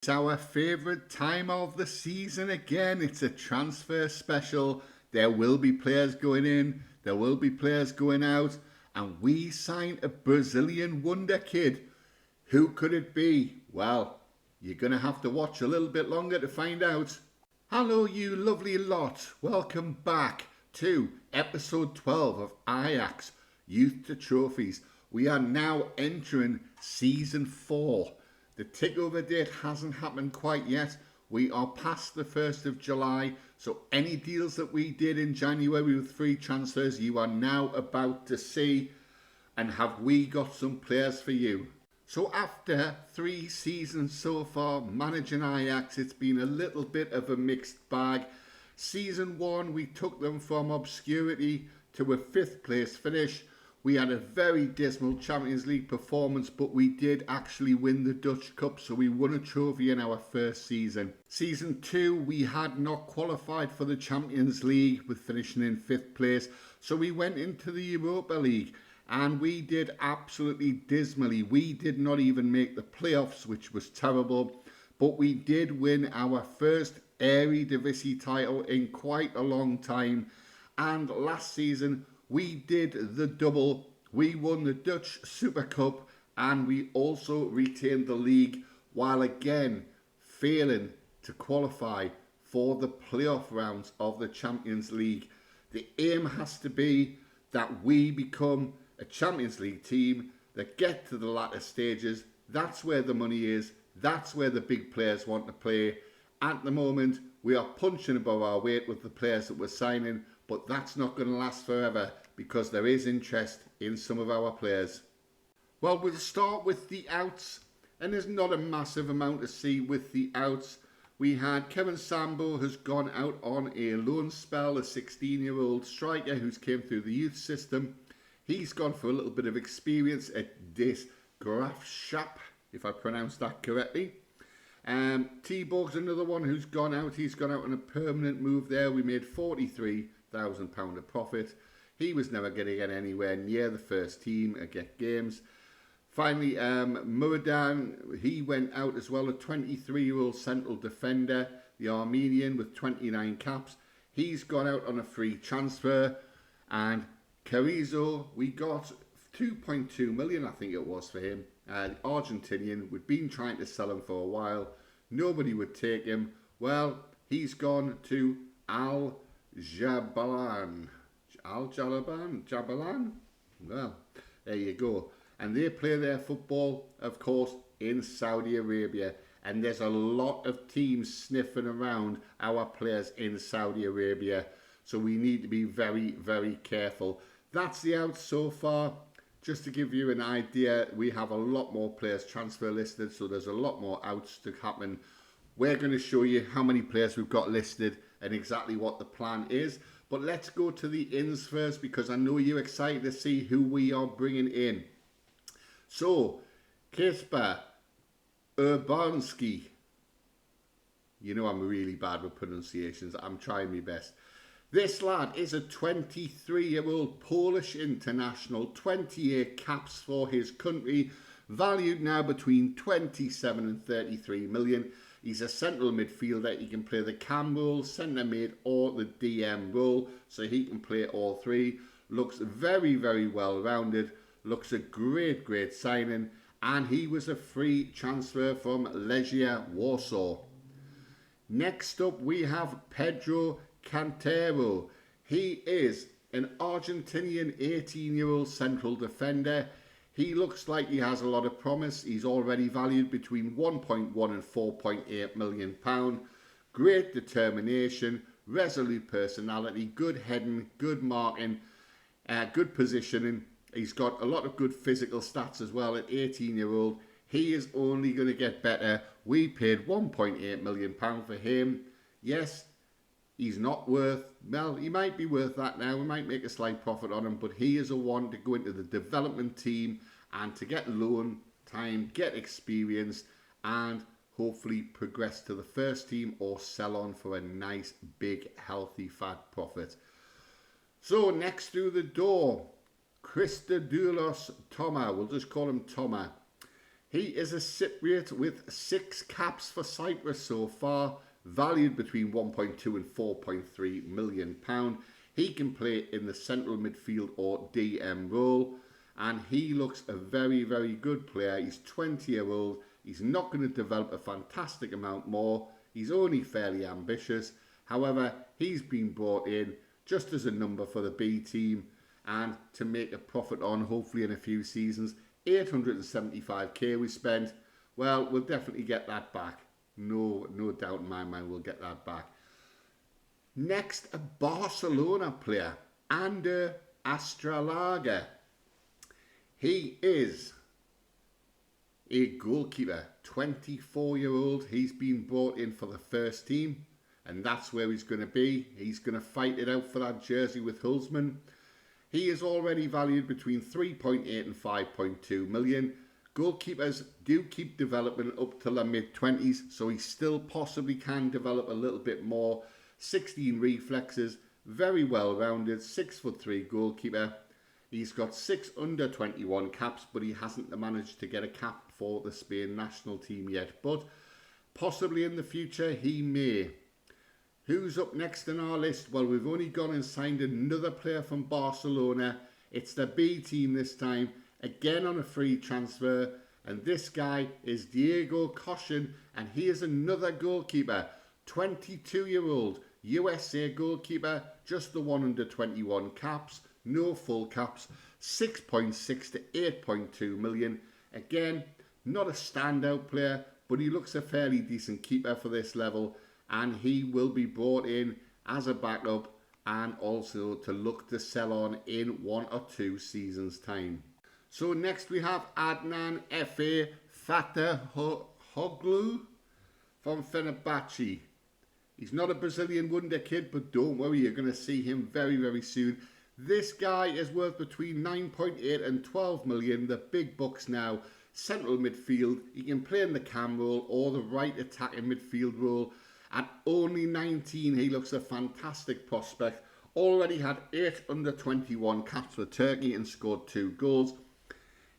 It's our favourite time of the season again. It's a transfer special. There will be players going in, there will be players going out, and we signed a Brazilian Wonderkid. Who could it be? Well, you're going to have to watch a little bit longer to find out. Hello, you lovely lot. Welcome back to episode 12 of Ajax Youth to Trophies. We are now entering season 4. The takeover date hasn't happened quite yet. We are past the 1st of July, so any deals that we did in January with free transfers, you are now about to see. And have we got some players for you? So after 3 seasons so far managing Ajax, it's been a little bit of a mixed bag. Season 1, we took them from obscurity to a 5th place finish. We had a very dismal Champions League performance, but we did actually win the Dutch Cup, so we won a trophy in our first season. Season 2, we had not qualified for the Champions League with finishing in 5th place, so we went into the Europa League and we did absolutely dismally. We did not even make the playoffs, which was terrible, but we did win our first Eredivisie title in quite a long time, and last season we did the double. We won the Dutch Super Cup and we also retained the league, while again failing to qualify for the playoff rounds of the Champions League. The aim has to be that we become a Champions League team that get to the latter stages. That's where the money is. That's where the big players want to play. At the moment, we are punching above our weight with the players that we're signing, but that's not going to last forever because there is interest in some of our players. Well, we'll start with the outs, and there's not a massive amount to see with the outs. We had Kevin Sambo has gone out on a loan spell, a 16-year-old striker who's came through the youth system. He's gone for a little bit of experience at Des Graafschap, if I pronounced that correctly. T-Borg's another one who's gone out. He's gone out on a permanent move there. We made £43,000 of profit. He was never going to get anywhere near the first team or get games. Finally, Muradan, he went out as well, a 23-year-old central defender, the Armenian with 29 caps. He's gone out on a free transfer. And Carrizo, we got 2.2 million, I think it was, for him. Argentinian, we'd been trying to sell him for a while. Nobody would take him. Well, he's gone to Al Jabalan. Jabalan? Well, there you go. And they play their football, of course, in Saudi Arabia. And there's a lot of teams sniffing around our players in Saudi Arabia. So we need to be very, very careful. That's the outs so far. Just to give you an idea, we have a lot more players transfer listed, so there's a lot more outs to happen. We're going to show you how many players we've got listed and exactly what the plan is. But let's go to the ins first, because I know you're excited to see who we are bringing in. So, Kasper Urbanski. You know I'm really bad with pronunciations. I'm trying my best. This lad is a 23-year-old Polish international, 28 caps for his country, valued now between 27 and 33 million. He's a central midfielder. He can play the cam role, centre mid, or the DM role, so he can play all three. Looks very, very well rounded. Looks a great, great signing, and he was a free transfer from Legia Warsaw. Next up, we have Pedro Cantero. He is an Argentinian 18-year-old central defender. He looks like he has a lot of promise. He's already valued between 1.1 and 4.8 million pound. Great determination, resolute personality, good heading, good marking, good positioning. He's got a lot of good physical stats as well at 18-year-old. He is only going to get better. We paid 1.8 million pound for him. Yes, he's not worth, well, he might be worth that now. We might make a slight profit on him, but he is a one to go into the development team and to get loan time, get experience, and hopefully progress to the first team or sell on for a nice, big, healthy, fat profit. So next through the door, Christodoulos Toma. We'll just call him Toma. He is a Cypriot with 6 caps for Cyprus so far, valued between 1.2 and 4.3 million pound. He can play in the central midfield or DM role, and he looks a very, very good player. He's 20-year-old. He's not going to develop a fantastic amount more. He's only fairly ambitious. However, he's been brought in just as a number for the B team and to make a profit on, hopefully in a few seasons. 875k we spent. Well, we'll definitely get that back. No doubt in my mind we'll get that back. Next, a Barcelona player, Ander Astralaga. He is a goalkeeper, 24-year-old. He's been brought in for the first team, and that's where he's going to be. He's going to fight it out for that jersey with Hulsman. He is already valued between 3.8 and 5.2 million. Goalkeepers do keep developing up to the mid-20s, so he still possibly can develop a little bit more. 16 reflexes, very well-rounded, 6'3" goalkeeper. He's got 6 under-21 caps, but he hasn't managed to get a cap for the Spain national team yet. But possibly in the future, he may. Who's up next on our list? Well, we've only gone and signed another player from Barcelona. It's the B team this time, again on a free transfer. And this guy is Diego Caution, and he is another goalkeeper. 22-year-old USA goalkeeper, just the one under 21 caps, no full caps, 6.6 to 8.2 million. Again, not a standout player, but he looks a fairly decent keeper for this level. And he will be brought in as a backup and also to look to sell on in 1 or 2 seasons' time. So next we have Adnan F.A. Fatterhooglu from Fenerbahce. He's not a Brazilian Wonderkid, but don't worry, you're going to see him very, very soon. This guy is worth between 9.8 and 12 million, the big bucks now. Central midfield, he can play in the cam role or the right attacking midfield role. At only 19, he looks a fantastic prospect. Already had 8 under 21 caps for Turkey and scored 2 goals.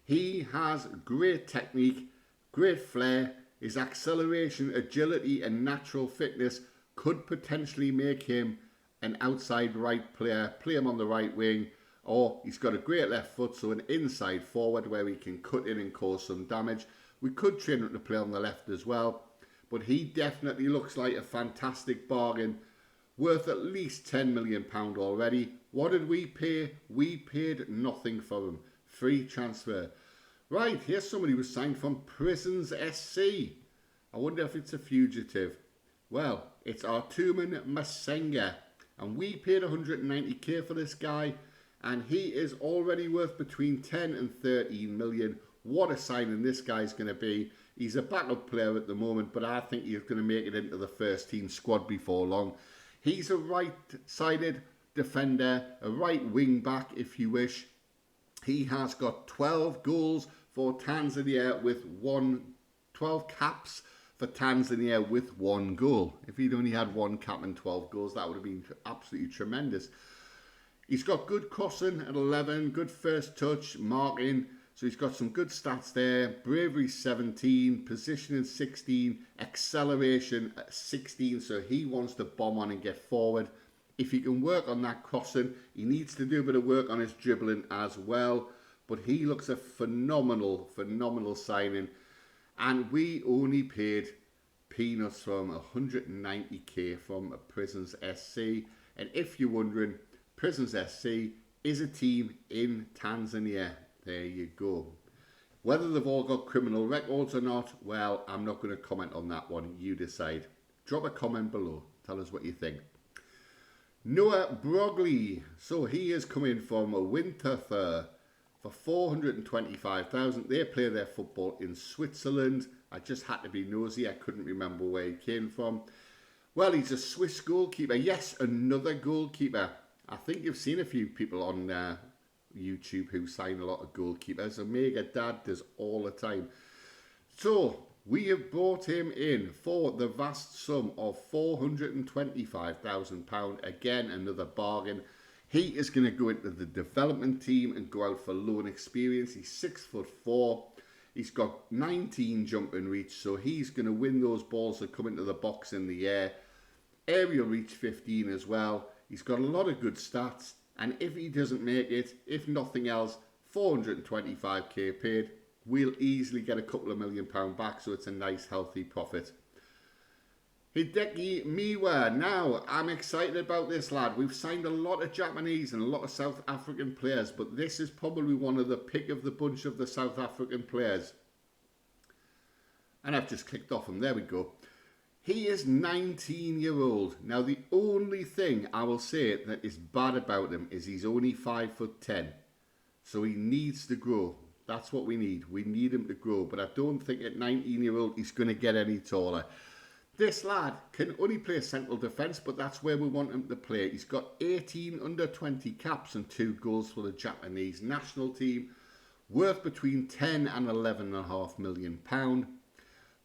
He has great technique, great flair. His acceleration, agility and natural fitness could potentially make him an outside right player, play him on the right wing, or he's got a great left foot, so an inside forward where he can cut in and cause some damage. We could train him to play on the left as well. But he definitely looks like a fantastic bargain, worth at least £10 million already. What did we pay? We paid nothing for him. Free transfer. Right, here's somebody who signed from Prisons SC. I wonder if it's a fugitive. Well, it's Artuman Masenga. And we paid 190k for this guy. And he is already worth between 10 and 13 million. What a signing this guy's going to be. He's a backup player at the moment, but I think he's going to make it into the first team squad before long. He's a right-sided defender, a right wing back if you wish. He has got 12 goals for Tanzania with 12 caps for Tanzania with 1 goal. If he'd only had 1 cap and 12 goals, that would have been absolutely tremendous. He's got good crossing at 11, good first touch, marking. So he's got some good stats there. Bravery 17, positioning 16, acceleration 16. So he wants to bomb on and get forward. If he can work on that crossing, he needs to do a bit of work on his dribbling as well. But he looks a phenomenal signing. And we only paid peanuts from 190k from Prisons SC. And if you're wondering, Prisons SC is a team in Tanzania. There you go. Whether they've all got criminal records or not, well, I'm not going to comment on that one. You decide. Drop a comment below. Tell us what you think. Noah Brogley. So he is coming from Winterthur for 425,000. They play their football in Switzerland. I just had to be nosy. I couldn't remember where he came from. Well, he's a Swiss goalkeeper. Yes, another goalkeeper. I think you've seen a few people on YouTube who sign a lot of goalkeepers. Omega Dad does all the time. So we have brought him in for the vast sum of £425,000. Again, another bargain. He is going to go into the development team and go out for loan experience. He's 6'4". He's got 19 jump and reach, so he's going to win those balls that come into the box in the air. Aerial reach 15 as well. He's got a lot of good stats, and if he doesn't make it, if nothing else, 425k paid. We'll easily get a couple of £1 million back, so it's a nice healthy profit. Hideki Miwa. Now, I'm excited about this lad. We've signed a lot of Japanese and a lot of South African players, but this is probably one of the pick of the bunch of the South African players. And I've just clicked off him. There we go. He is 19-year-old. Now, the only thing I will say that is bad about him is he's only 5'10". So he needs to grow. That's what we need. We need him to grow. But I don't think at 19-year-old he's going to get any taller. This lad can only play central defence, but that's where we want him to play. He's got 18 under-20 caps and 2 goals for the Japanese national team, worth between 10 and 11.5 million pound.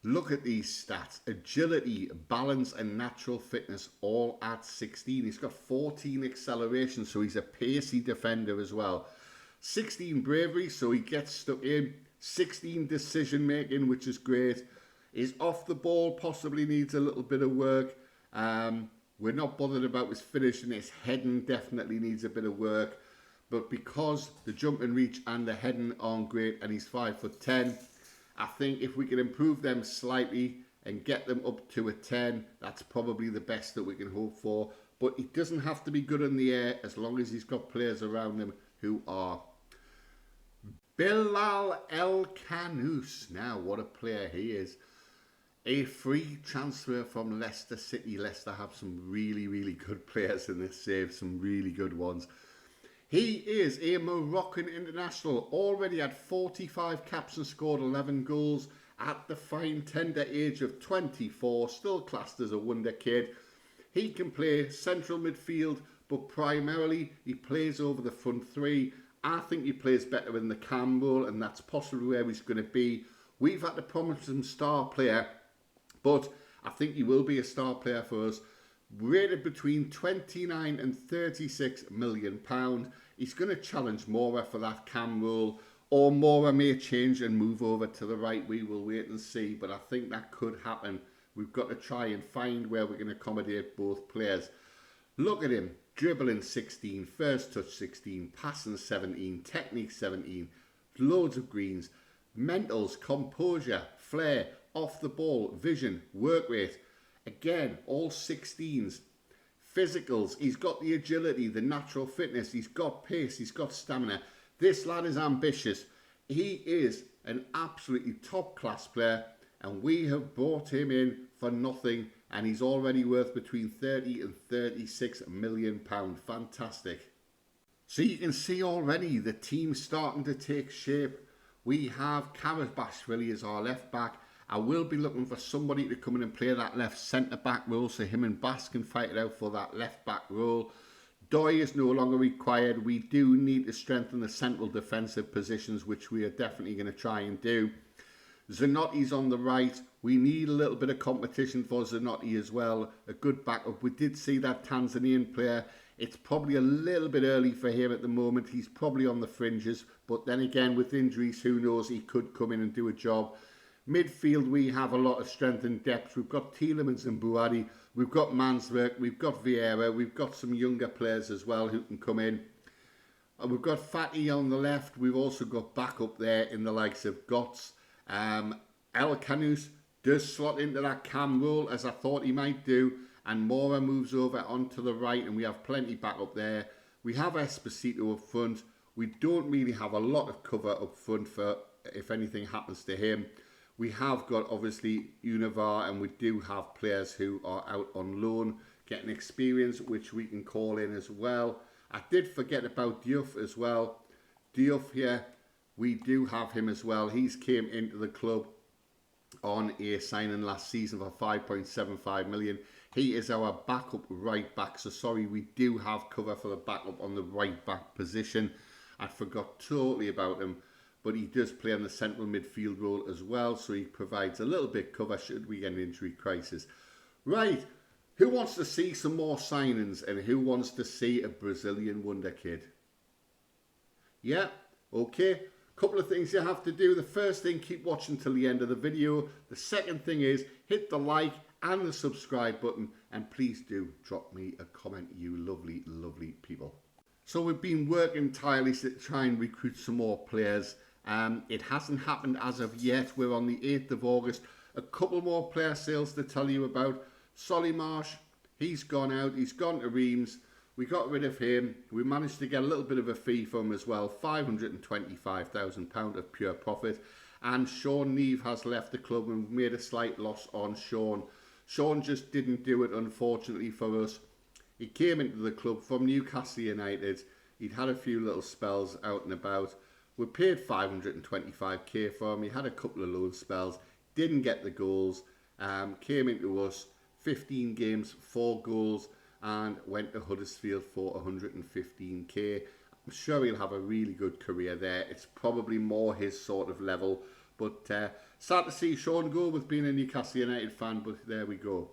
Look at these stats. Agility, balance and natural fitness all at 16. He's got 14 acceleration, so he's a pacey defender as well. 16 bravery, so he gets stuck in. 16 decision making, which is great. His off the ball possibly needs a little bit of work. We're not bothered about his finishing. His heading definitely needs a bit of work. But because the jump and reach and the heading aren't great and he's 5'10", I think if we can improve them slightly and get them up to a 10, that's probably the best that we can hope for. But he doesn't have to be good in the air as long as he's got players around him who are. Bilal Elkanus. Now, what a player he is. A free transfer from Leicester City. Leicester have some really, really good players in this save, some really good ones. He is a Moroccan international, already had 45 caps and scored 11 goals at the fine tender age of 24, still classed as a wonder kid. He can play central midfield, but primarily he plays over the front three. I think he plays better in the cam role, and that's possibly where he's going to be. We've had to promise him star player, but I think he will be a star player for us. Rated between 29 and 36 million pound. He's going to challenge Mora for that cam role, or Mora may change and move over to the right. We will wait and see, but I think that could happen. We've got to try and find where we can accommodate both players. Look at him. Dribbling 16, first touch 16, passing 17, technique 17, loads of greens, mentals, composure, flair, off the ball, vision, work rate. Again, all 16s. Physicals, he's got the agility, the natural fitness, he's got pace, he's got stamina. This lad is ambitious. He is an absolutely top class player, and we have brought him in for nothing, and he's already worth between 30 and 36 million pound. Fantastic. So you can see already the team's starting to take shape. We have Karabashvili as our left back. I will be looking for somebody to come in and play that left centre-back role, so him and Bass can fight it out for that left-back role. Doi is no longer required. We do need to strengthen the central defensive positions, which we are definitely going to try and do. Zanotti's on the right. We need a little bit of competition for Zanotti as well. A good backup. We did see that Tanzanian player. It's probably a little bit early for him at the moment. He's probably on the fringes. But then again, with injuries, who knows? He could come in and do a job. Midfield, we have a lot of strength and depth. We've got Tielemans and Buhari. We've got Manswerk. We've got Vieira. We've got some younger players as well who can come in. And we've got Fatty on the left. We've also got backup there in the likes of Gotts. Elkanus does slot into that cam role as I thought he might do. And Mora moves over onto the right, and we have plenty back up there. We have Esposito up front. We don't really have a lot of cover up front for if anything happens to him. We have got, obviously, Univar, and we do have players who are out on loan, getting experience, which we can call in as well. I did forget about Diouf as well. Diouf here, we do have him as well. He's came into the club on a signing last season for 5.75 million. He is our backup right back. So, sorry, we do have cover for the backup on the right back position. I forgot totally about him. But he does play on the central midfield role as well, so he provides a little bit cover should we get an injury crisis. Right, who wants to see some more signings, and who wants to see a Brazilian wonder kid? Yeah, okay, Couple of things you have to do. The first thing, keep watching till the end of the video. The second thing is hit the like and the subscribe button, and please do drop me a comment, you lovely, lovely people. So we've been working tirelessly to try and recruit some more players. It hasn't happened as of yet. We're on the 8th of August. A couple more player sales to tell you about. Solly Marsh, he's gone out. He's gone to Reims. We got rid of him. We managed to get a little bit of a fee from him as well. £525,000 of pure profit. And Sean Neve has left the club and made a slight loss on Sean. Sean just didn't do it, unfortunately, for us. He came into the club from Newcastle United. He'd had a few little spells out and about. We paid £525k for him. He had a couple of loan spells. Didn't get the goals. Came into us, 15 games, 4 goals. And went to Huddersfield for 115k. I'm sure he'll have a really good career there. It's probably more his sort of level. But sad to see Sean go with being a Newcastle United fan, but there we go.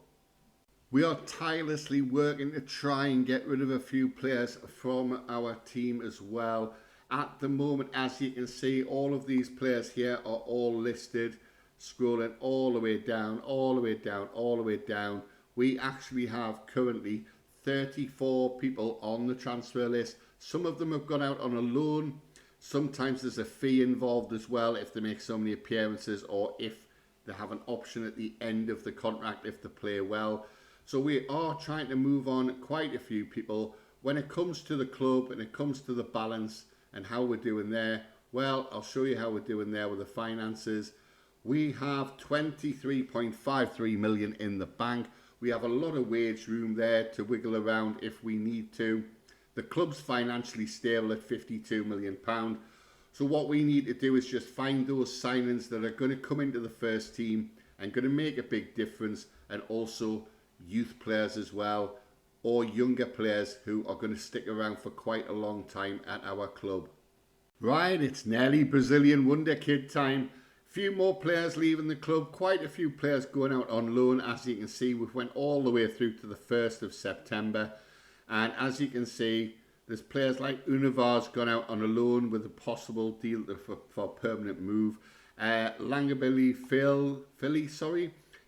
We are tirelessly working to try and get rid of a few players from our team as well. At the moment, as you can see, all of these players here are all listed. Scrolling all the way down, all the way down, all the way down. We actually have currently 34 people on the transfer list. Some of them have gone out on a loan. Sometimes there's a fee involved as well if they make so many appearances, or if they have an option at the end of the contract if they play well. So we are trying to move on quite a few people. When it comes to the club and it comes to the balance and how we're doing there, well, I'll show you how we're doing there with the finances. We have 23.53 million in the bank. We have a lot of wage room there to wiggle around if we need to. The club's financially stable at £52 million. So what we need to do is just find those signings that are going to come into the first team and going to make a big difference, and also youth players as well, or younger players who are going to stick around for quite a long time at our club. Right, it's nearly Brazilian Wonderkid time. Few more players leaving the club, quite a few players going out on loan. As you can see, we went all the way through to the 1st of September, and as you can see, there's players like Univar's gone out on a loan with a possible deal for a permanent move. Langabili Philly,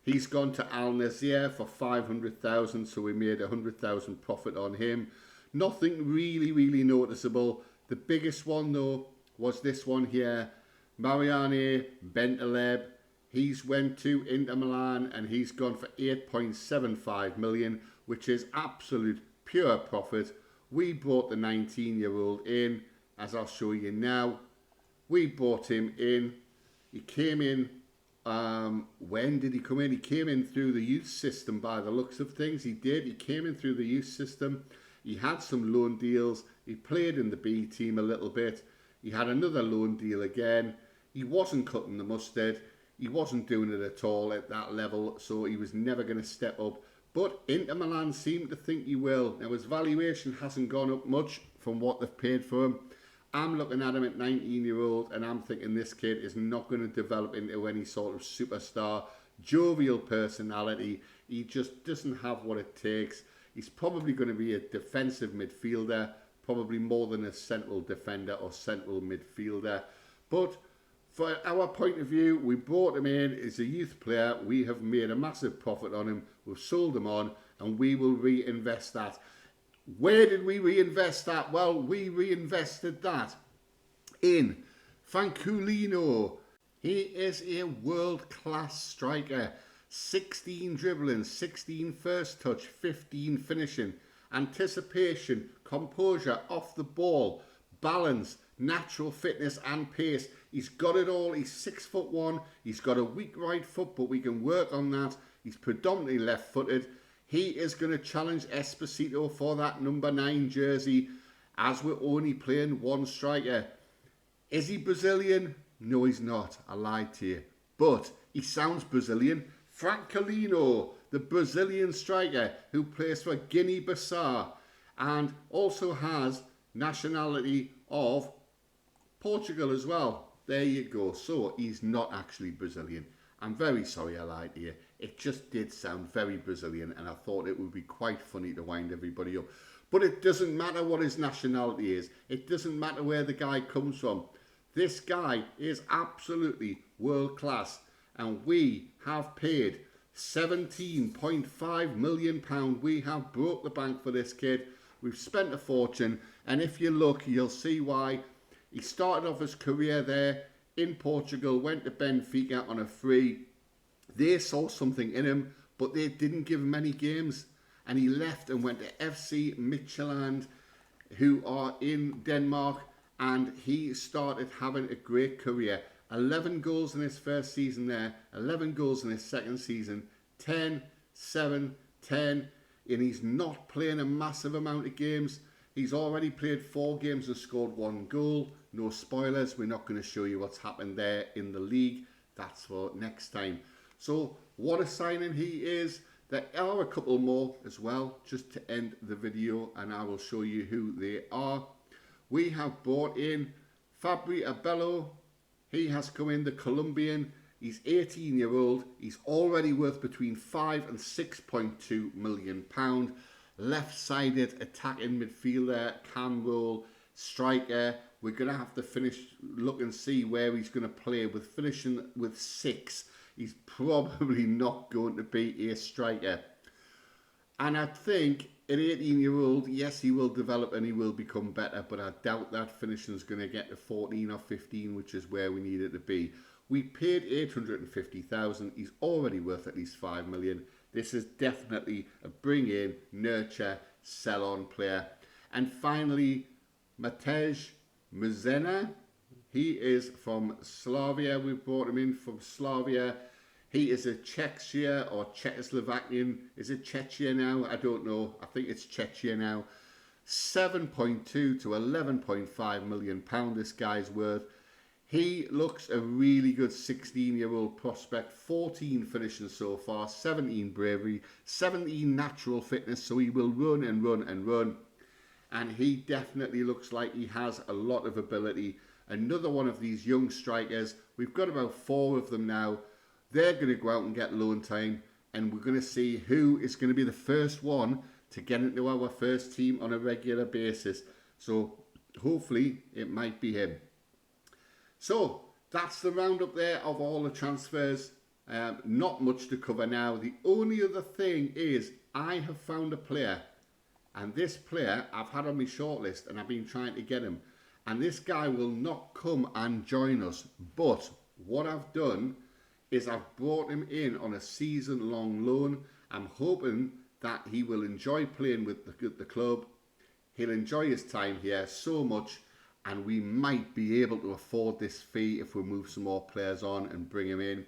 he's gone to Al Nassr for 500,000, so we made 100,000 profit on him. Nothing really noticeable. The biggest one though was this one here. Mariane Bentaleb, he's went to Inter Milan and he's gone for 8.75 million, which is absolute pure profit. We brought the 19-year-old in, as I'll show you now. We brought him in. He came in, when did he come in? He came in through the youth system by the looks of things. He did. He came in through the youth system. He had some loan deals. He played in the B team a little bit. He had another loan deal again. He wasn't cutting the mustard. He wasn't doing it at all at that level, so he was never going to step up. But Inter Milan seem to think he will. Now, his valuation hasn't gone up much from what they've paid for him. I'm looking at him at 19-year-old, and I'm thinking this kid is not going to develop into any sort of superstar, jovial personality. He just doesn't have what it takes. He's probably going to be a defensive midfielder, probably more than a central defender or central midfielder. But for our point of view, we brought him in as a youth player. We have made a massive profit on him. We've sold him on, and we will reinvest that. Where did we reinvest that? Well, we reinvested that in Fanculino. He is a world-class striker. 16 dribbling, 16 first touch, 15 finishing, anticipation, composure off the ball, balance, natural fitness and pace. He's got it all. He's 6'1". He's got a weak right foot, but we can work on that. He's predominantly left-footed. He is going to challenge Esposito for that number 9 jersey, as we're only playing one striker. Is he Brazilian? No, he's not. I lied to you. But he sounds Brazilian. Francolino, the Brazilian striker who plays for Guinea-Bissau and also has nationality of Portugal as well. There you go. So he's not actually Brazilian. I'm very sorry I lied to you. It just did sound very Brazilian, and I thought it would be quite funny to wind everybody up. But it doesn't matter what his nationality is. It doesn't matter where the guy comes from. This guy is absolutely world class, and we have paid £17.5 million. We have broke the bank for this kid. We've spent a fortune, and if you look, you'll see why. He started off his career there in Portugal, went to Benfica on a free. They saw something in him, but they didn't give him any games, and he left and went to FC Midtjylland, who are in Denmark, and he started having a great career. 11 goals in his first season there, 11 goals in his second season, 10, 7, 10, and he's not playing a massive amount of games. He's already played 4 games and scored 1 goal. No spoilers, we're not going to show you what's happened there in the league. That's for next time. So what a signing he is. There are a couple more as well, just to end the video, and I will show you who they are. We have brought in Fabri Abello. He has come in, the Colombian. He's 18-year-old. He's already worth between 5 and 6.2 million pound. Left-sided attacking midfielder, can roll, striker. We're going to have to look and see where he's going to play. With finishing with 6, he's probably not going to be a striker. And I think an 18-year-old, yes, he will develop and he will become better, but I doubt that finishing is going to get to 14 or 15, which is where we need it to be. We paid 850,000. He's already worth at least 5 million. This is definitely a bring in, nurture, sell on player. And finally, Matej Muzena. He is from Slavia. We brought him in from Slavia. He is a Czechia or Czechoslovakian. Is it Czechia now? I don't know. I think it's Czechia now. 7.2 to 11.5 million pound this guy's worth. He looks a really good 16-year-old prospect. 14 finishing so far, 17 bravery, 17 natural fitness, so he will run and run and run. And he definitely looks like he has a lot of ability. Another one of these young strikers. We've got about 4 of them now. They're going to go out and get loan time, and we're going to see who is going to be the first one to get into our first team on a regular basis. So hopefully it might be him. So that's the roundup there of all the transfers. Not much to cover now. The only other thing is I have found a player, and this player I've had on my shortlist and I've been trying to get him, and this guy will not come and join us, but what I've done is I've brought him in on a season-long loan. I'm hoping that he will enjoy playing with the club. He'll enjoy his time here so much, and we might be able to afford this fee if we move some more players on and bring him in.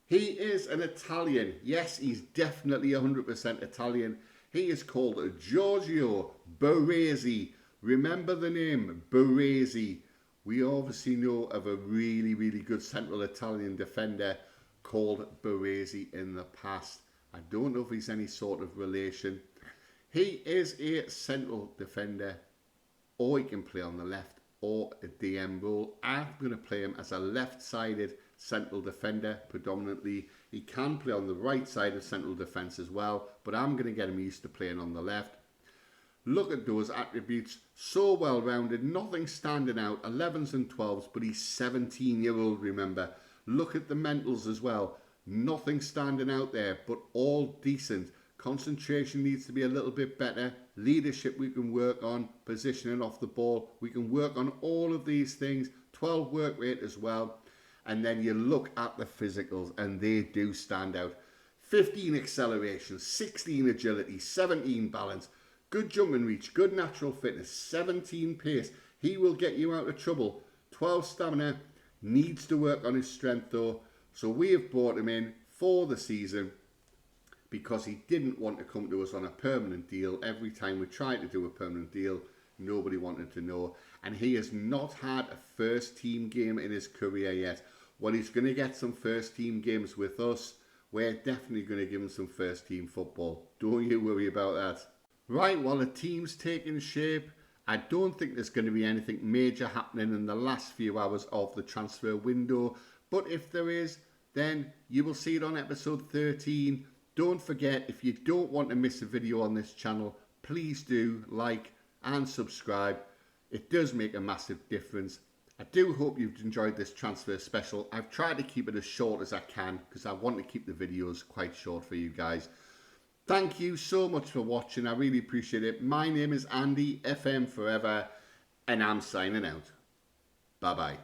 He is an Italian. Yes, he's definitely 100% Italian. He is called Giorgio Baresi. Remember the name, Baresi. We obviously know of a really, really good central Italian defender called Baresi in the past. I don't know if he's any sort of relation. He is a central defender, or he can play on the left or a DM role. I'm going to play him as a left-sided central defender predominantly. He can play on the right side of central defence as well, but I'm going to get him used to playing on the left. Look at those attributes, so well-rounded, nothing standing out, 11s and 12s, but he's 17-year-old, remember. Look at the mentals as well, nothing standing out there, but all decent. Concentration needs to be a little bit better. Leadership we can work on, positioning off the ball. We can work on all of these things. 12 work rate as well. And then you look at the physicals and they do stand out. 15 acceleration, 16 agility, 17 balance, good jump and reach, good natural fitness, 17 pace. He will get you out of trouble. 12 stamina, needs to work on his strength though. So we have brought him in for the season, because he didn't want to come to us on a permanent deal. Every time we tried to do a permanent deal, nobody wanted to know. And he has not had a first team game in his career yet. Well, he's going to get some first team games with us. We're definitely going to give him some first team football. Don't you worry about that. Right, well, the team's taking shape. I don't think there's going to be anything major happening in the last few hours of the transfer window. But if there is, then you will see it on episode 13. Don't forget, if you don't want to miss a video on this channel, please do like and subscribe. It does make a massive difference. I do hope you've enjoyed this transfer special. I've tried to keep it as short as I can because I want to keep the videos quite short for you guys. Thank you so much for watching. I really appreciate it. My name is Andy, FM Forever, and I'm signing out. Bye-bye.